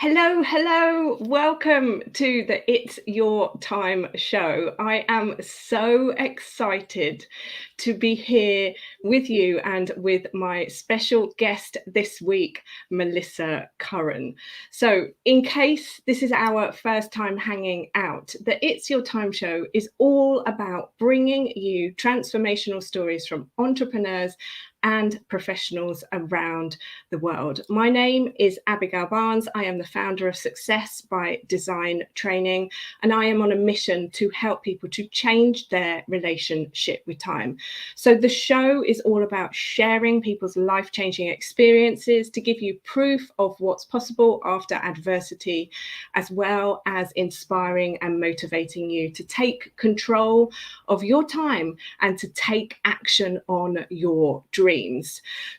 Hello. Welcome to the It's Your Time show. I am so excited to be here with you and with my special guest this week, Melissa Curran. So, in case this is our first time hanging out, the It's Your Time show is all about bringing you transformational stories from entrepreneurs and professionals around the world. My name is Abigail. I am the founder of Success by Design Training, and I am on a mission to help people to change their relationship with time. So the show is all about sharing people's life-changing experiences to give you proof of what's possible after adversity, as well as inspiring and motivating you to take control of your time and to take action on your dreams.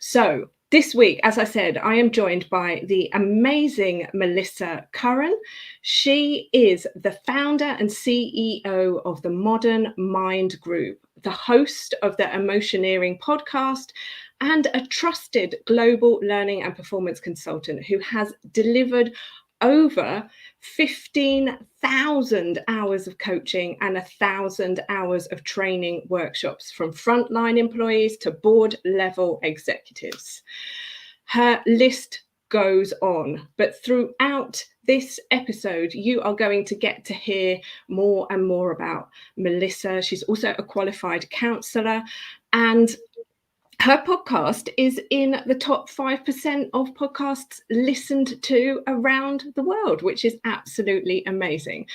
So this week, as I said, I am joined by the amazing Melissa Curran. She is the founder and CEO of the Modern Mind Group, the host of the Emotioneering Podcast, and a trusted global learning and performance consultant who has delivered over 15,000 hours of coaching and 1,000 hours of training workshops from frontline employees to board level executives. Her list goes on, but throughout this episode, you are going to get to hear more and more about Melissa. She's also a qualified counsellor, and her podcast is in the top 5% of podcasts listened to around the world, which is absolutely amazing.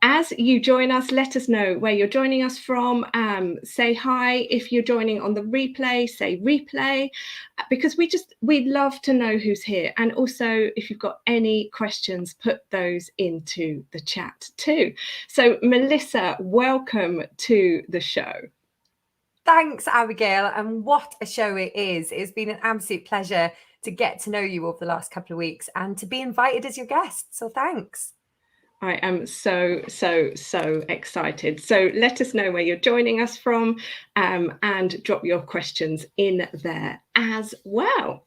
As you join us, let us know where you're joining us from. Say hi. If you're joining on the replay, say replay, because we'd love to know who's here. And also, if you've got any questions, put those into the chat too. So Melissa, welcome to the show. Thanks, Abigail. And what a show it is. It's been an absolute pleasure to get to know you over the last couple of weeks and to be invited as your guest. So thanks. I am so excited. So let us know where you're joining us from and drop your questions in there as well.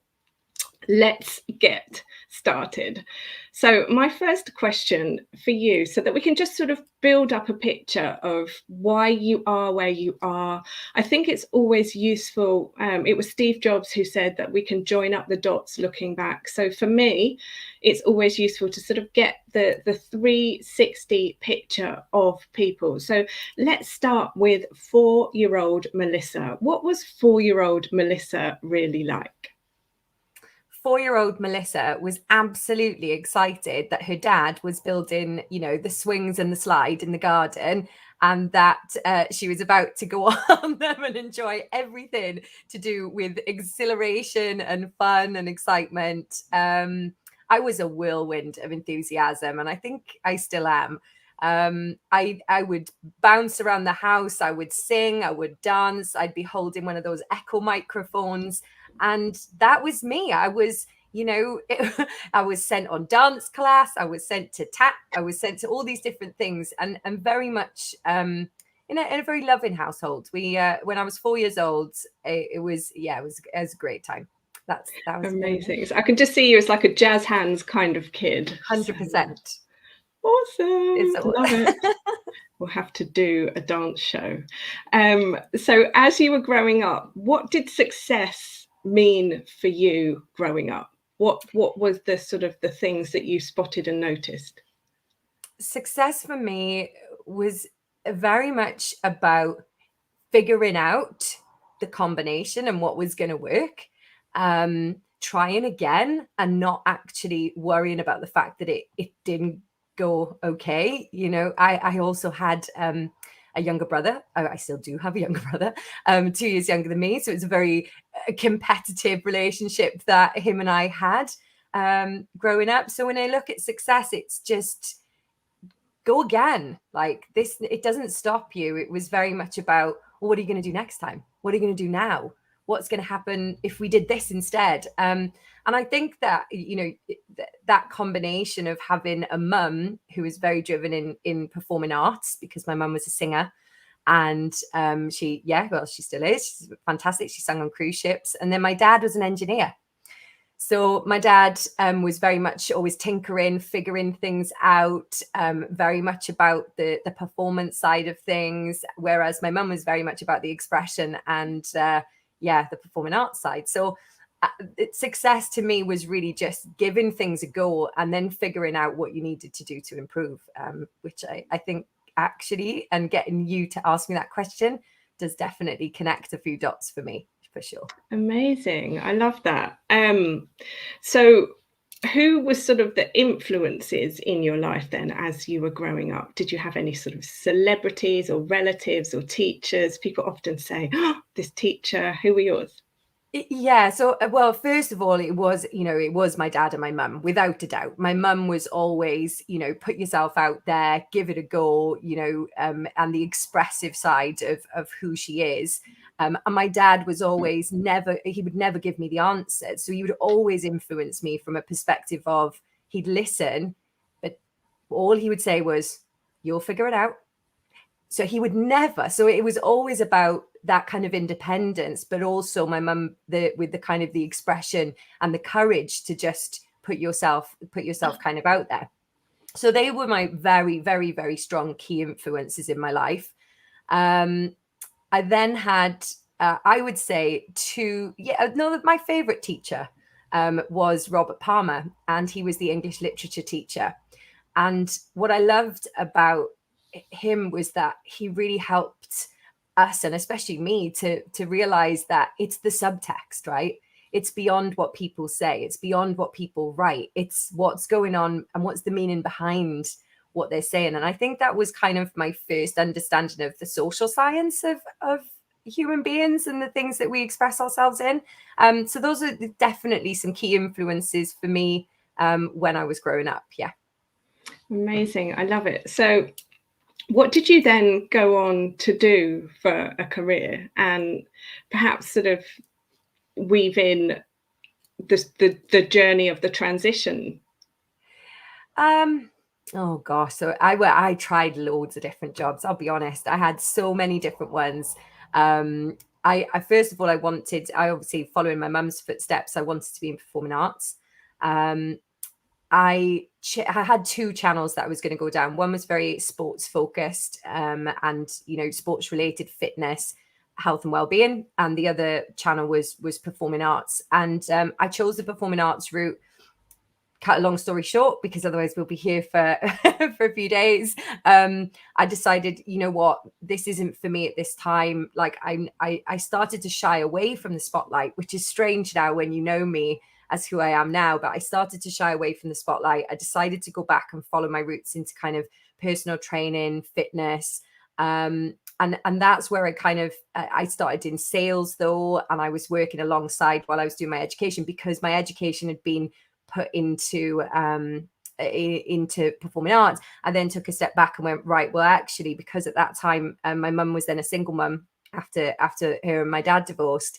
Let's get started. So my first question for you, so that we can just sort of build up a picture of why you are where you are. I think it's always useful. It was Steve Jobs who said that we can join up the dots looking back. So for me, it's always useful to sort of get the 360 picture of people. So let's start with 4-year-old Melissa. What was 4-year-old Melissa really like? 4-year-old Melissa was absolutely excited that her dad was building, the swings and the slide in the garden, and that she was about to go on them and enjoy everything to do with exhilaration and fun and excitement. I was a whirlwind of enthusiasm, and I think I still am. I would bounce around the house, I would sing, I would dance, I'd be holding one of those echo microphones. And that was me. I was, I was sent on dance class. I was sent to tap. I was sent to all these different things, and very much in a very loving household. We when I was 4 years old, it was a great time. That was amazing. So I can just see you as like a jazz hands kind of kid. 100%. Awesome. Love it. We'll have to do a dance show. So as you were growing up, what did success mean for you growing up? What was the sort of the things that you spotted and noticed? Success for me was very much about figuring out the combination and what was going to work, trying again and not actually worrying about the fact that it didn't go okay. I also had a younger brother. I still do have a younger brother, 2 years younger than me. So it's a very competitive relationship that him and I had growing up. So when I look at success, it's just go again. Like this, it doesn't stop you. It was very much about, well, what are you going to do next time? What are you going to do now? What's going to happen if we did this instead? And I think that, that combination of having a mum who is very driven in performing arts, because my mum was a singer, and she still is. She's fantastic. She sang on cruise ships. And then my dad was an engineer. So my dad was very much always tinkering, figuring things out, very much about the performance side of things, whereas my mum was very much about the expression and the performing arts side. So success to me was really just giving things a go and then figuring out what you needed to do to improve, which I think actually, and getting you to ask me that question does definitely connect a few dots for me, for sure. Amazing. I love that. So who was sort of the influences in your life then as you were growing up? Did you have any sort of celebrities or relatives or teachers? People often say, oh, this teacher, who were yours? Yeah. So, well, first of all, it was my dad and my mum, without a doubt. My mum was always, put yourself out there, give it a go, and the expressive side of who she is. And my dad was always he would never give me the answers. So he would always influence me from a perspective of he'd listen, but all he would say was, you'll figure it out. So he would never. So it was always about that kind of independence, but also my mum with the kind of the expression and the courage to just put yourself kind of out there. So they were my very, very, very strong key influences in my life. I then had, I would say, my favorite teacher was Robert Palmer, and he was the English literature teacher. And what I loved about him was that he really helped us, and especially me, to realize that it's the subtext, right? It's beyond what people say, it's beyond what people write, it's what's going on and what's the meaning behind what they're saying. And I think that was kind of my first understanding of the social science of human beings and the things that we express ourselves in. So those are definitely some key influences for me when I was growing up. Yeah. Amazing. I love it. So what did you then go on to do for a career, and perhaps sort of weave in the journey of the transition? Oh gosh, so I tried loads of different jobs. I'll be honest, I had so many different ones. I first of all, I obviously, following my mum's footsteps, I wanted to be in performing arts. I had two channels that I was going to go down. One was very sports focused, and sports related, fitness, health and well-being, and the other channel was performing arts. And I chose the performing arts route. Cut a long story short, because otherwise we'll be here for for a few days. I decided, you know what, this isn't for me at this time. Like I started to shy away from the spotlight, which is strange now when you know me as who I am now, but I started to shy away from the spotlight. I decided to go back and follow my roots into kind of personal training, fitness. And that's where I started in sales though. And I was working alongside while I was doing my education, because my education had been put into performing arts. I then took a step back and went, right, well, actually, because at that time, my mum was then a single mum after her and my dad divorced,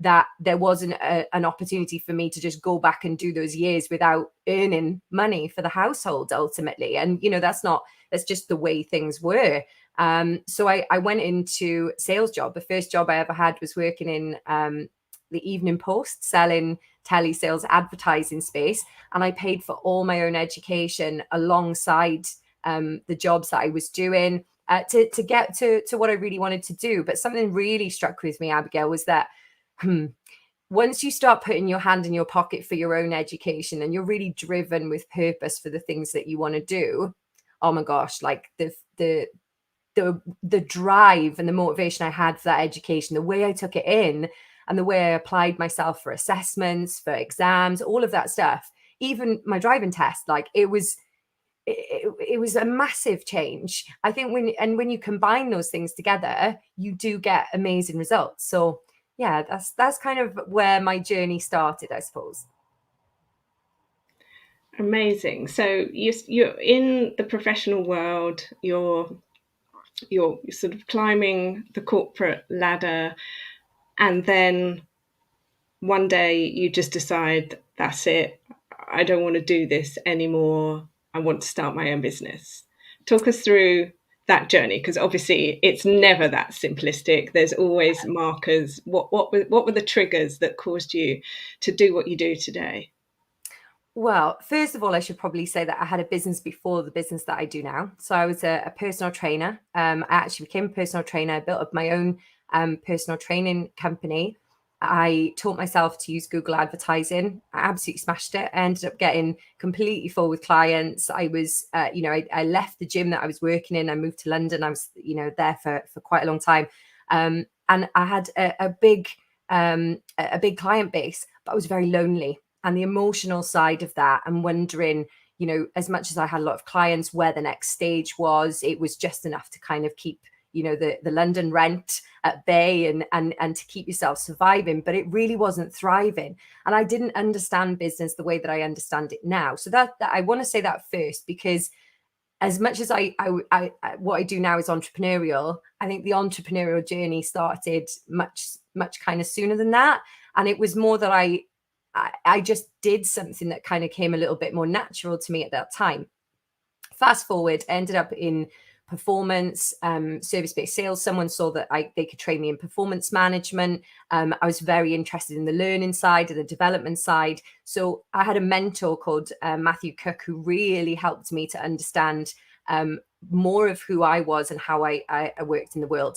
that there wasn't an opportunity for me to just go back and do those years without earning money for the household ultimately. And, that's just the way things were. So I went into sales job. The first job I ever had was working in the Evening Post, selling telesales advertising space. And I paid for all my own education alongside the jobs that I was doing to get to what I really wanted to do. But something really struck with me, Abigail, was that once you start putting your hand in your pocket for your own education and you're really driven with purpose for the things that you want to do, oh my gosh, like the drive and the motivation I had for that education, the way I took it in and the way I applied myself for assessments, for exams, all of that stuff, even my driving test, like it was a massive change. I think when you combine those things together, you do get amazing results. So yeah, that's kind of where my journey started, I suppose. Amazing. So you're in the professional world, you're sort of climbing the corporate ladder, and then one day you just decide, that's it, I don't want to do this anymore, I want to start my own business. Talk us through that journey? Because obviously it's never that simplistic. There's always markers. What were the triggers that caused you to do what you do today? Well, first of all, I should probably say that I had a business before the business that I do now. So I was a personal trainer. I actually became a personal trainer. I built up my own personal training company. I taught myself to use Google advertising. I absolutely smashed it. I ended up getting completely full with clients. I was, I left the gym that I was working in. I moved to London. I was, there for quite a long time. And I had a big client base, but I was very lonely. And the emotional side of that, and wondering, as much as I had a lot of clients, where the next stage was, it was just enough to kind of keep, the London rent at bay and to keep yourself surviving, but it really wasn't thriving. And I didn't understand business the way that I understand it now. So that I want to say that first, because as much as I what I do now is entrepreneurial, I think the entrepreneurial journey started much kind of sooner than that. And it was more that I just did something that kind of came a little bit more natural to me at that time. Fast forward, I ended up in performance, service-based sales. Someone saw that they could train me in performance management. I was very interested in the learning side and the development side. So I had a mentor called Matthew Cook, who really helped me to understand more of who I was and how I worked in the world.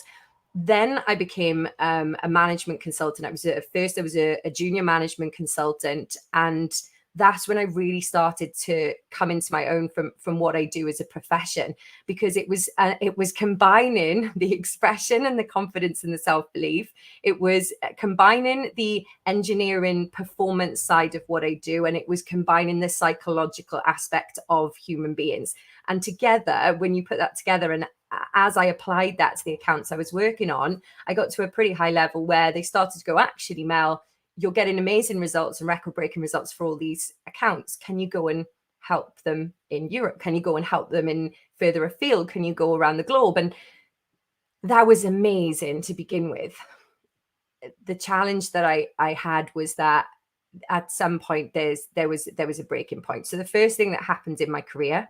Then I became a management consultant. I was a junior management consultant, and that's when I really started to come into my own from what I do as a profession, because it was combining the expression and the confidence and the self-belief. It was combining the engineering performance side of what I do, and it was combining the psychological aspect of human beings. And together, when you put that together, and as I applied that to the accounts I was working on, I got to a pretty high level where they started to go, actually, Mel, you're getting amazing results and record-breaking results for all these accounts. Can you go and help them in Europe? Can you go and help them in further afield? Can you go around the globe? And that was amazing to begin with. The challenge that I had was that at some point there was a breaking point. So the first thing that happened in my career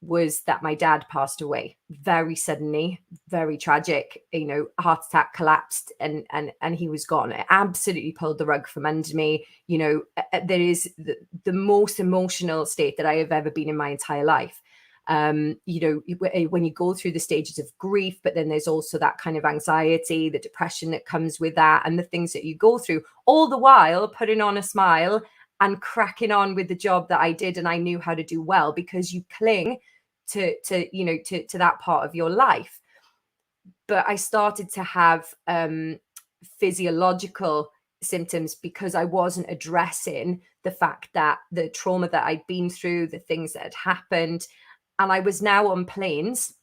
was that my dad passed away very suddenly, very tragic, heart attack, collapsed, and he was gone. It absolutely pulled the rug from under me. There is the most emotional state that I have ever been in my entire life. When you go through the stages of grief, but then there's also that kind of anxiety, the depression that comes with that, and the things that you go through, all the while putting on a smile and cracking on with the job that I did and I knew how to do well, because you cling to that part of your life. But I started to have physiological symptoms because I wasn't addressing the fact that the trauma that I'd been through, the things that had happened. And I was now on planes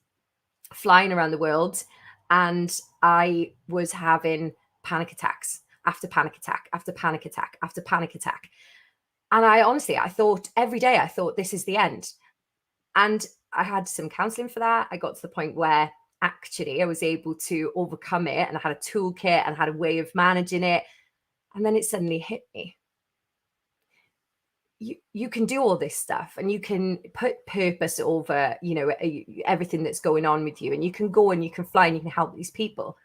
flying around the world, and I was having panic attacks after panic attack after panic attack after panic attack. And I thought every day, this is the end. And I had some counseling for that. I got to the point where actually I was able to overcome it, and I had a toolkit and had a way of managing it. And then it suddenly hit me. You can do all this stuff, and you can put purpose over, everything that's going on with you, and you can go and you can fly and you can help these people.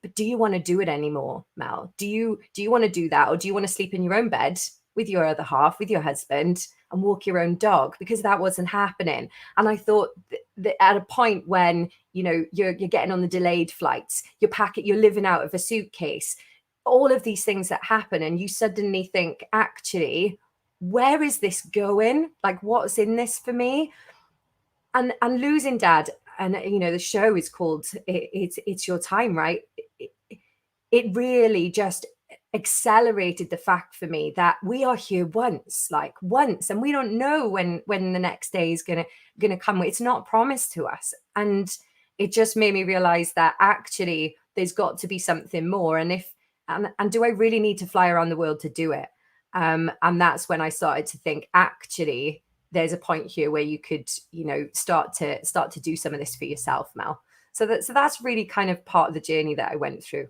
But do you want to do it anymore, Mel? Do you want to do that? Or do you want to sleep in your own bed with your other half, with your husband, and walk your own dog? Because that wasn't happening. And I thought that at a point when, you're getting on the delayed flights, you're living out of a suitcase, all of these things that happen, and you suddenly think, actually, where is this going? Like, what's in this for me? And losing dad, and the show is called It's Your Time, right? It really just accelerated the fact for me that we are here once, and we don't know when the next day is gonna come. It's not promised to us. And it just made me realize that actually there's got to be something more. And do I really need to fly around the world to do it? And that's when I started to think, actually, there's a point here where you could, start to do some of this for yourself, Mel. So that's really kind of part of the journey that I went through.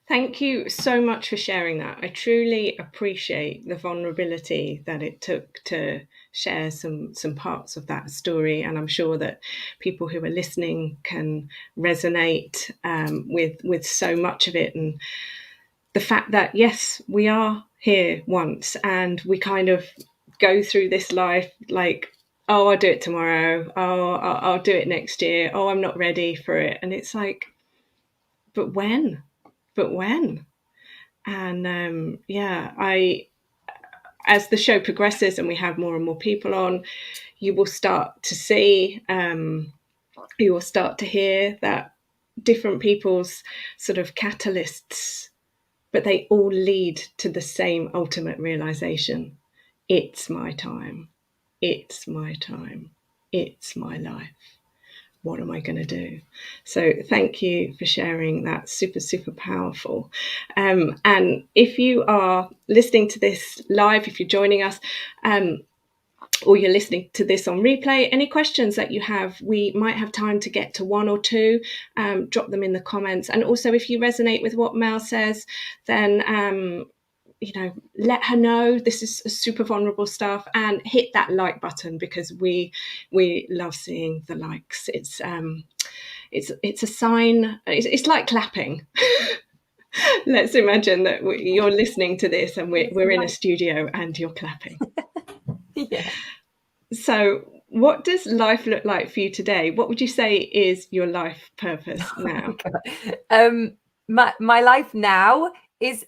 Thank you so much for sharing that. I truly appreciate the vulnerability that it took to share some parts of that story, and I'm sure that people who are listening can resonate with so much of it, and the fact that yes, we are here once, and we kind of go through this life like, oh, I'll do it tomorrow. Oh, I'll do it next year. Oh, I'm not ready for it, and it's like, but when? But when? And as the show progresses and we have more and more people on, you will start to see, you will start to hear that different people's sort of catalysts, but they all lead to the same ultimate realization. It's my time. It's my time. It's my life. What am I going to do? So thank you for sharing that. Super, super powerful. And if you are listening to this live, if you're joining us, or you're listening to this on replay, any questions that you have, we might have time to get to one or two. Drop them in the comments. And also, if you resonate with what Mel says, then let her know this is super vulnerable stuff, and hit that like button, because we love seeing the likes. It's a sign. It's like clapping. Let's imagine that you're listening to this and we're in a studio and you're clapping. Yeah. So what does life look like for you today? What would you say is your life purpose now? My life now is,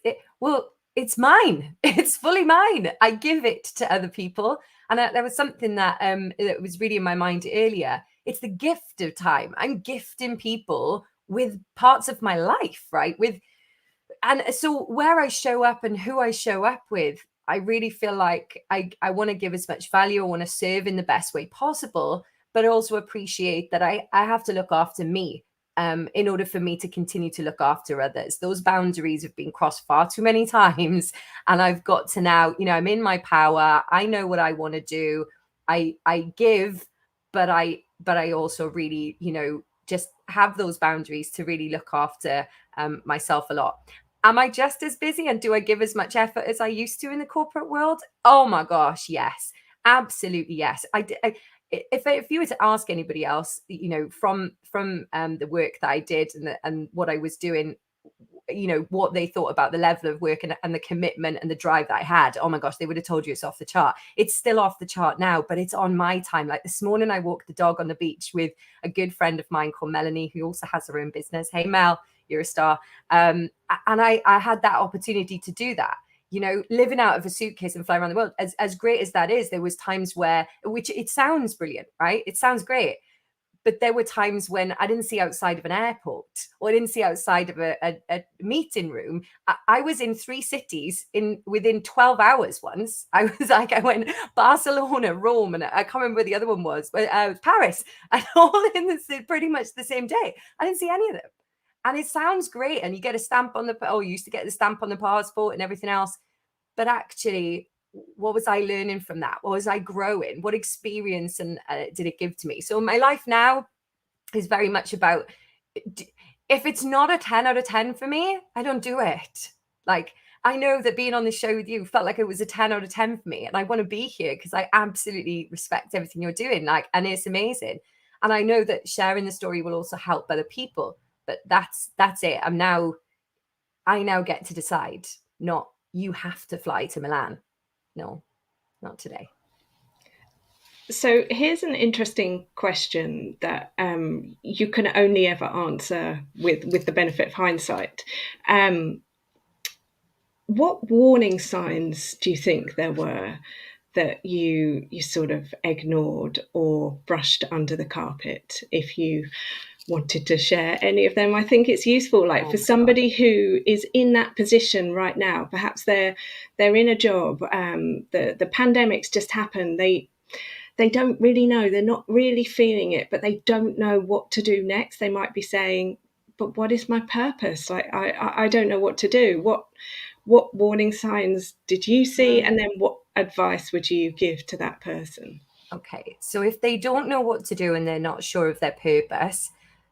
it's mine. It's fully mine. I give it to other people. And there was something that was really in my mind earlier. It's the gift of time. I'm gifting people with parts of my life, right? And so where I show up and who I show up with, I really feel like I want to give as much value. I want to serve in the best way possible, but also appreciate that I have to look after me in order for me to continue to look after others. Those boundaries have been crossed far too many times. And I've got to now, I'm in my power. I know what I want to do. I give, but I also really, just have those boundaries to really look after myself a lot. Am I just as busy, and do I give as much effort as I used to in the corporate world? Oh my gosh, yes, absolutely yes. If you were to ask anybody else, from the work that I did and what I was doing, what they thought about the level of work and the commitment and the drive that I had, oh my gosh, they would have told you it's off the chart. It's still off the chart now, but it's on my time. Like this morning, I walked the dog on the beach with a good friend of mine called Melanie, who also has her own business. Hey, Mel, you're a star. And I had that opportunity to do that. Living out of a suitcase and flying around the world, as great as that is, there was times which it sounds brilliant, right? It sounds great. But there were times when I didn't see outside of an airport, or I didn't see outside of a meeting room. I was in 3 cities within 12 hours once. I went Barcelona, Rome, and I can't remember where the other one was, but Paris, and all in pretty much the same day. I didn't see any of them. And it sounds great. And you get a stamp on you used to get the stamp on the passport and everything else. But actually, what was I learning from that? What was I growing? What experience and did it give to me? So my life now is very much about, if it's not a 10 out of 10 for me, I don't do it. Like, I know that being on the show with you felt like it was a 10 out of 10 for me. And I want to be here because I absolutely respect everything you're doing. And it's amazing. And I know that sharing the story will also help other people. But that's it. I now get to decide, not you have to fly to Milan. No, not today. So here's an interesting question that you can only ever answer with the benefit of hindsight. What warning signs do you think there were that you sort of ignored or brushed under the carpet? If you wanted to share any of them, I think it's useful, like for somebody who is in that position right now. Perhaps they're in a job, the pandemic's just happened, they don't really know, they're not really feeling it, but they don't know what to do next. They might be saying, but what is my purpose? Like I don't know what to do. What warning signs did you see, and then what advice would you give to that person? Okay, so if they don't know what to do and they're not sure of their purpose,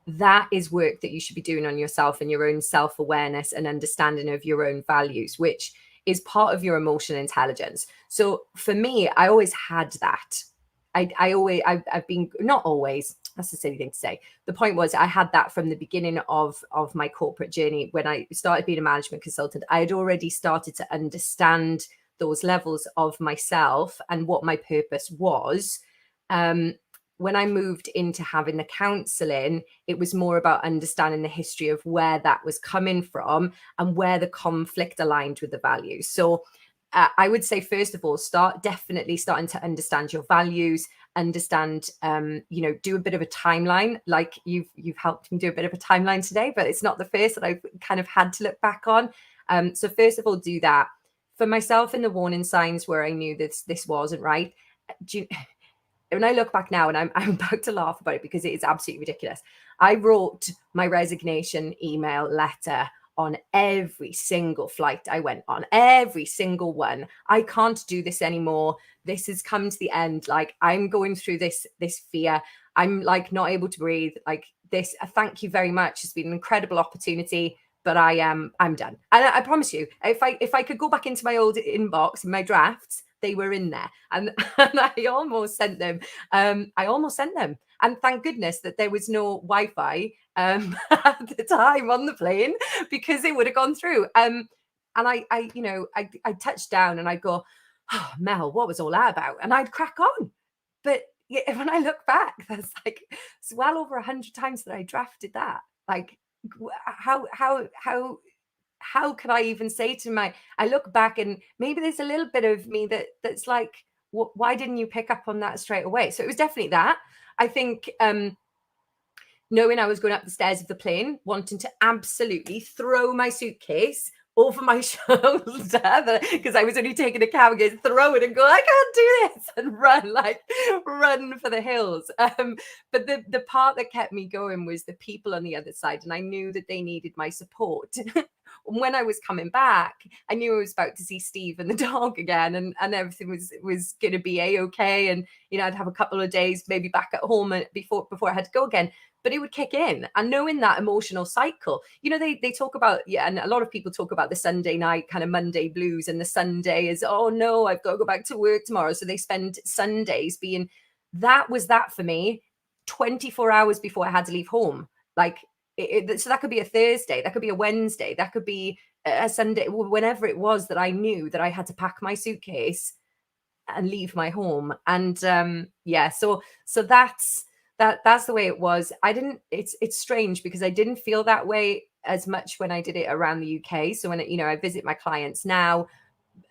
that is work that you should be doing on yourself and your own self-awareness and understanding of your own values, which is part of your emotional intelligence. So for me, I always had that. I've been, not always, that's a silly thing to say. The point was, I had that from the beginning of my corporate journey. When I started being a management consultant, I had already started to understand those levels of myself and what my purpose was. When I moved into having the counseling, it was more about understanding the history of where that was coming from and where the conflict aligned with the values. So I would say, first of all, definitely starting to understand your values, understand, do a bit of a timeline. Like you've helped me do a bit of a timeline today, but it's not the first that I've kind of had to look back on. So first of all, do that. For myself, in the warning signs where I knew this wasn't right, when I look back now, and I'm about to laugh about it because it is absolutely ridiculous. I wrote my resignation email letter on every single flight I went on, every single one. I can't do this anymore. This has come to the end. Like, I'm going through this fear. I'm like not able to breathe. Like this. Thank you very much. It's been an incredible opportunity, but I'm done. And I promise you, if I could go back into my old inbox and my drafts, they were in there, and I almost sent them. And thank goodness that there was no Wi-Fi at the time on the plane, because it would have gone through. And I touched down and I'd go, "Oh, Mel, what was all that about?" And I'd crack on. But when I look back, that's like, it's well over 100 times that I drafted that. Like, how can I even say to I look back and maybe there's a little bit of me that's like, why didn't you pick up on that straight away? So it was definitely that. I think knowing I was going up the stairs of the plane, wanting to absolutely throw my suitcase over my shoulder, because I was only taking a cab, and throw it and go, I can't do this, and run for the hills. But the part that kept me going was the people on the other side, and I knew that they needed my support. When I was coming back, I knew I was about to see Steve and the dog again, and everything was going to be a-okay. And, I'd have a couple of days maybe back at home before I had to go again. But it would kick in. And knowing that emotional cycle, they talk about, and a lot of people talk about the Sunday night kind of Monday blues, and the Sunday is, oh no, I've got to go back to work tomorrow. So they spend Sundays being, that was that for me, 24 hours before I had to leave home. Like, so that could be a Thursday, that could be a Wednesday, that could be a Sunday, whenever it was that I knew that I had to pack my suitcase and leave my home. And so that's the way it was. It's strange because I didn't feel that way as much when I did it around the UK. So when I visit my clients now,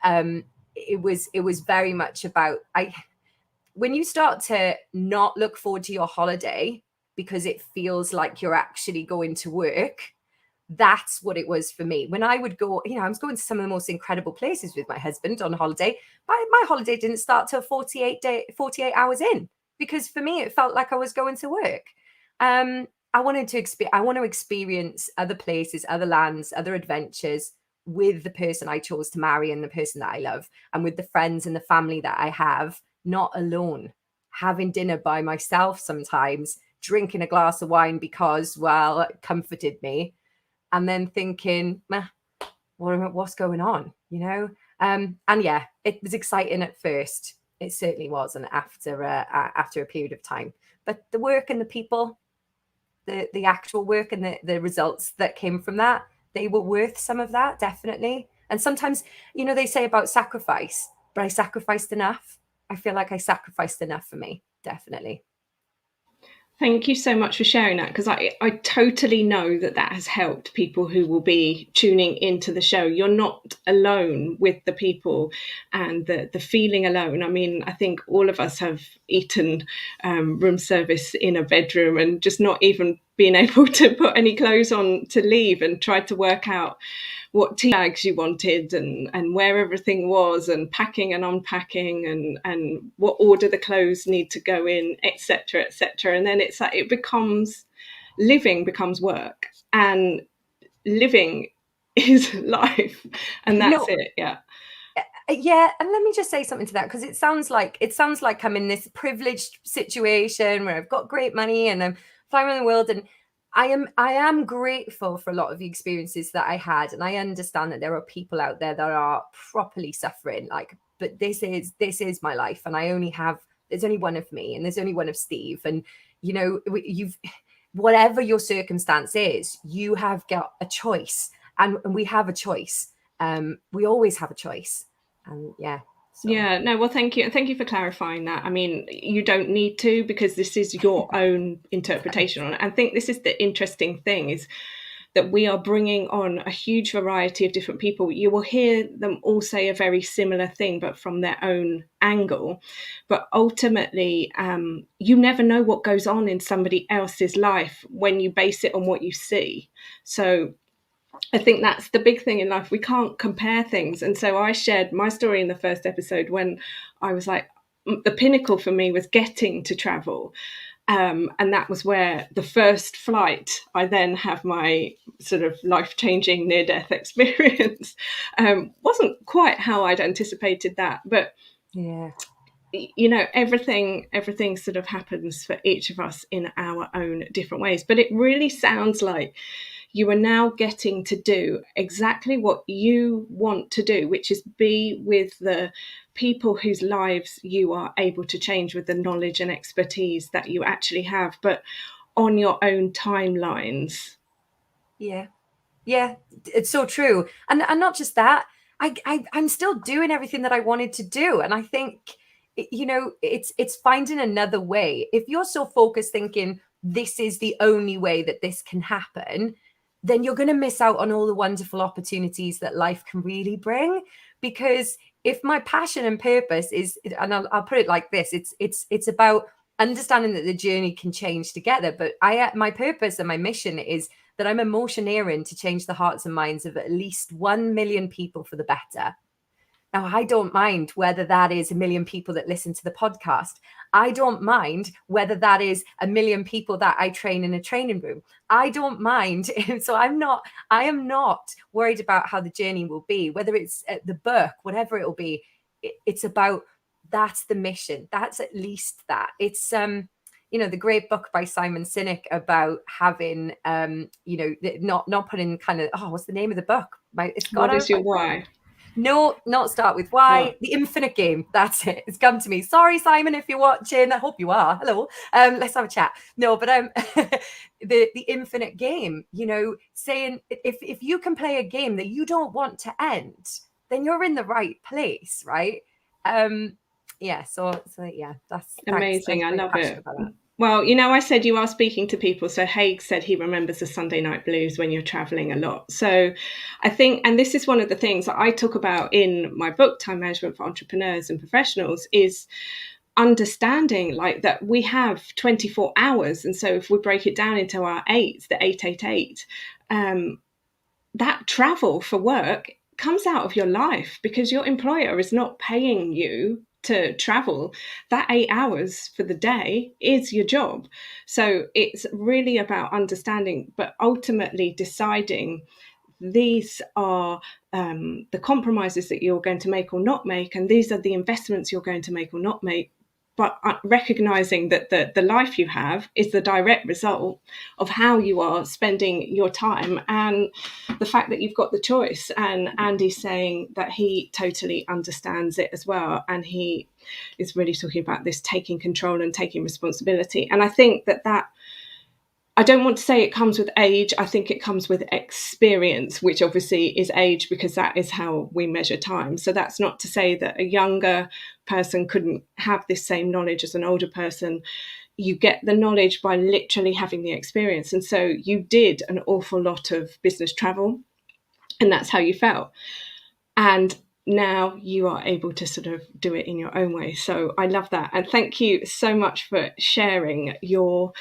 it was very much about, when you start to not look forward to your holiday because it feels like you're actually going to work, that's what it was for me. When I would go, I was going to some of the most incredible places with my husband on holiday. My holiday didn't start till 48 hours in, because for me, it felt like I was going to work. I want to experience other places, other lands, other adventures with the person I chose to marry and the person that I love, and with the friends and the family that I have, not alone, having dinner by myself sometimes, drinking a glass of wine because, well, it comforted me, and then thinking, what's going on, and yeah, it was exciting at first. It certainly was, and after a period of time, but the work and the people, the actual work and the results that came from that, they were worth some of that, definitely. And sometimes, they say about sacrifice, but I sacrificed enough. I feel like I sacrificed enough for me, definitely. Thank you so much for sharing that, because I totally know that has helped people who will be tuning into the show. You're not alone with the people and the feeling alone. I mean, I think all of us have eaten room service in a bedroom and just not even being able to put any clothes on to leave, and tried to work out what tea bags you wanted and where everything was, and packing and unpacking and what order the clothes need to go in, etc., etc. And then it's like living becomes work, and living is life, and that's it. Yeah, and let me just say something to that, because it sounds like I'm in this privileged situation where I've got great money and I'm flying around the world, and I am grateful for a lot of the experiences that I had, and I understand that there are people out there that are properly suffering. Like, but this is my life, and there's only one of me, and there's only one of Steve, and you've whatever your circumstance is, you have got a choice, and we have a choice. We always have a choice, and yeah. So. Yeah, no, well, thank you. And thank you for clarifying that. I mean, you don't need to, because this is your own interpretation on it. I think this is the interesting thing, is that we are bringing on a huge variety of different people. You will hear them all say a very similar thing, but from their own angle. But ultimately, you never know what goes on in somebody else's life when you base it on what you see. So I think that's the big thing in life. We can't compare things. And so I shared my story in the first episode when I was like, the pinnacle for me was getting to travel. And that was where the first flight, I then have my sort of life-changing near-death experience. Wasn't quite how I'd anticipated that, but yeah, everything sort of happens for each of us in our own different ways. But it really sounds like you are now getting to do exactly what you want to do, which is be with the people whose lives you are able to change with the knowledge and expertise that you actually have, but on your own timelines. Yeah, it's so true. And not just that, I'm still doing everything that I wanted to do. And I think, it's finding another way. If you're so focused thinking this is the only way that this can happen, then you're going to miss out on all the wonderful opportunities that life can really bring. Because if my passion and purpose is, and I'll put it like this, it's about understanding that the journey can change together. But my purpose and my mission is that I'm emotioneering to change the hearts and minds of at least 1 million people for the better. Now, I don't mind whether that is 1 million people that listen to the podcast. I don't mind whether that is 1 million people that I train in a training room. I don't mind. So I am not worried about how the journey will be, whether it's the book, whatever it will be. It's about, that's the mission. That's at least that. It's, the great book by Simon Sinek about having, not putting kind of, what's the name of the book? It's got What is your why? No, not start with why. The Infinite Game. That's it. It's come to me. Sorry, Simon, if you're watching. I hope you are. Hello. Let's have a chat. No, but the Infinite Game. Saying if you can play a game that you don't want to end, then you're in the right place, right? Yeah. So yeah, that's Amazing. I love it. About that. Well, I said you are speaking to people. So Haig said he remembers the Sunday night blues when you're traveling a lot. So I think, and this is one of the things that I talk about in my book, Time Management for Entrepreneurs and Professionals, is understanding like that we have 24 hours. And so if we break it down into our eights, the 888, that travel for work comes out of your life because your employer is not paying you to travel. That 8 hours for the day is your job. So it's really about understanding, but ultimately deciding these are the compromises that you're going to make or not make, and these are the investments you're going to make or not make. But recognizing that the life you have is the direct result of how you are spending your time, and the fact that you've got the choice. And Andy's saying that he totally understands it as well. And he is really talking about this taking control and taking responsibility. And I think that I don't want to say it comes with age. I think it comes with experience, which obviously is age because that is how we measure time. So that's not to say that a younger person couldn't have this same knowledge as an older person. You get the knowledge by literally having the experience. And so you did an awful lot of business travel, and that's how you felt. And now you are able to sort of do it in your own way. So I love that. And thank you so much for sharing your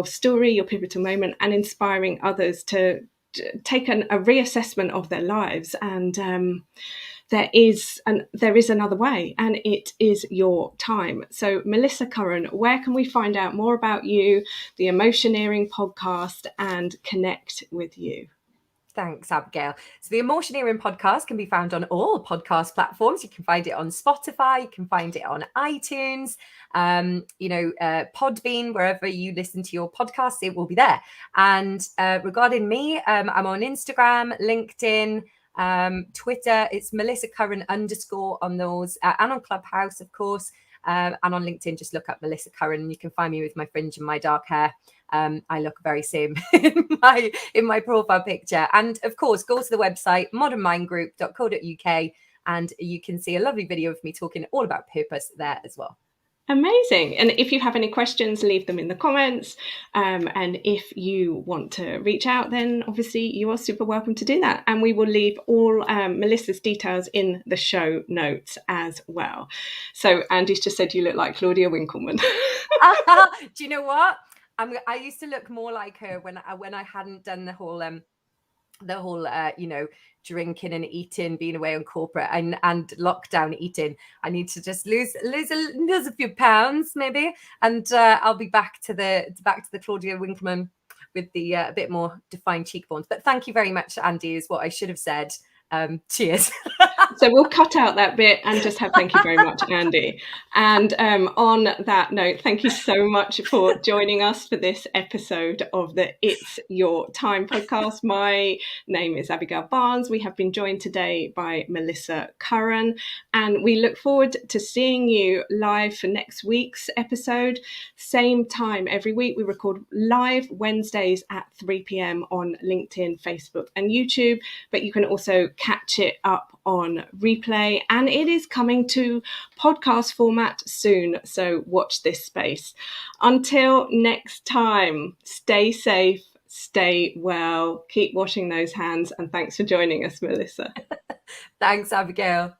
story, your pivotal moment, and inspiring others to take a reassessment of their lives. And there is another way, and it is your time. So Melissa Curran, where can we find out more about you, the Emotioneering podcast, and connect with you? Thanks, Abigail. So the Emotioneering Podcast can be found on all podcast platforms. You can find it on Spotify, you can find it on iTunes, Podbean, wherever you listen to your podcasts, it will be there. And regarding me, I'm on Instagram, LinkedIn, Twitter. It's Melissa Curran _ on those, and on Clubhouse, of course. And on LinkedIn, just look up Melissa Curran and you can find me with my fringe and my dark hair. I look very same in my profile picture. And of course, go to the website, modernmindgroup.co.uk, and you can see a lovely video of me talking all about purpose there as well. Amazing. And if you have any questions, leave them in the comments. And if you want to reach out, then obviously you are super welcome to do that. And we will leave all Melissa's details in the show notes as well. So Andy's just said you look like Claudia Winkleman. Do you know what? I used to look more like her when I hadn't done the whole drinking and eating, being away on corporate and lockdown eating. I need to just lose a few pounds maybe, and I'll be back to the Claudia Winkleman with the a bit more defined cheekbones. But thank you very much, Andy, is what I should have said. Cheers. So we'll cut out that bit and just have thank you very much, Andy. And on that note, thank you so much for joining us for this episode of the It's Your Time podcast. My name is Abigail Barnes. We have been joined today by Melissa Curran, and we look forward to seeing you live for next week's episode. Same time every week. We record live Wednesdays at 3 p.m. on LinkedIn, Facebook, and YouTube, but you can also catch it up on replay, and it is coming to podcast format soon, so watch this space. Until next time, stay safe, stay well, keep washing those hands, and thanks for joining us, Melissa. Thanks, Abigail.